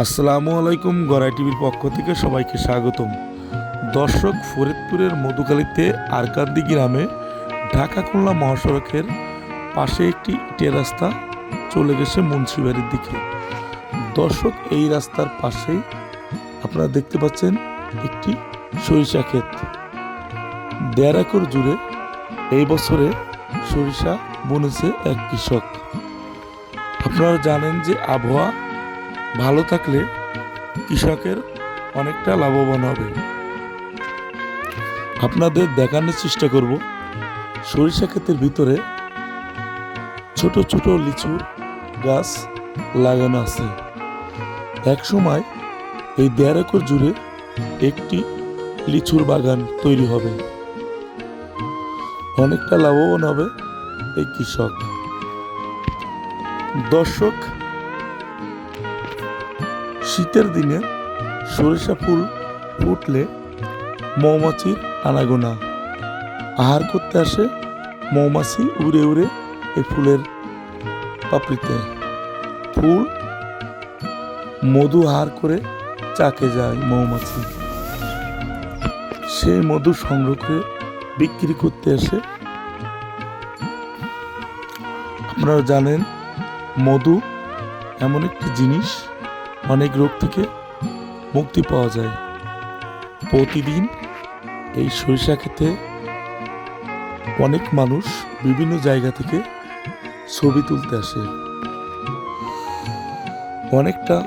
আসসালামু আলাইকুম। গড়াই টিভির পক্ষ থেকে সবাইকে স্বাগতম। দর্শক, ফরিদপুরের মধুখালীতে আরকান্দি গ্রামে ঢাকা খুলনা মহাসড়কের পাশে একটি ইটের রাস্তা চলে গেছে মুন্সিবাড়ির দিকে। দর্শক, এই রাস্তার পাশেই আপনারা দেখতে পাচ্ছেন একটি সরিষা ক্ষেত। 1.5 একর জুড়ে এই বছরে সরিষা বুনেছে এক কৃষক। আপনারা জানেন যে আবহাওয়া ভালো থাকলে কৃষকের অনেকটা লাভবান হবে। আপনাদের দেখানোর চেষ্টা করব সরিষা ক্ষেতের ভিতরে ছোট ছোট লিচুর গাছ লাগানো আছে। এক সময় এই 1.5 একর জুড়ে একটি লিচুর বাগান তৈরি হবে, অনেকটা লাভবান হবে এই কৃষক। দর্শক, শীতের দিনে সরিষা ফুল ফুটলে মৌমাছির আনাগোনা, আহার করতে আসে মৌমাছি উড়ে উড়ে এই ফুলের পাপড়িতে। ফুল মধু আহার করে চাকে যায় মৌমাছি, সেই মধু সংগ্রহ করে বিক্রি করতে আসে। আপনারা জানেন মধু এমন একটি জিনিস, অনেক রোগ থেকে মুক্তি পাওয়া যায়। প্রতিদিন এই সরিষা ক্ষেতে অনেক মানুষ বিভিন্ন জায়গা থেকে ছবি তুলতে আসে। অনেকটা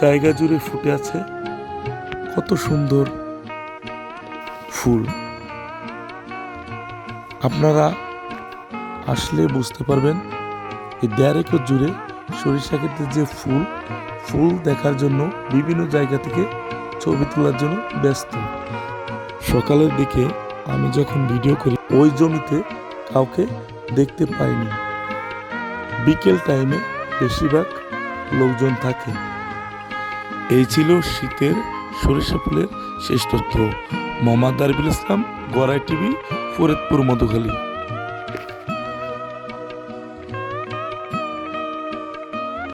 জায়গা জুড়ে ফুটে আছে কত সুন্দর ফুল। আপনারা আসলে বুঝতে পারবেন এই 1.5 একর জুড়ে সরিষা ক্ষেতে যে ফুল দেখার জন্য বিভিন্ন জায়গা থেকে ছবি তোলার জন্য ব্যস্ত। সকালের দিকে আমি যখন ভিডিও করি ওই জমিতে কাউকে দেখতে পাইনি। বিকেল টাইমে বেশিরভাগ লোকজন থাকে। এই ছিল শীতের সরিষা ফুলের শেষ তথ্য। মোহাম্মদ আরিফুল ইসলাম, গড়াই টিভি, ফরিদপুর মধুখালী।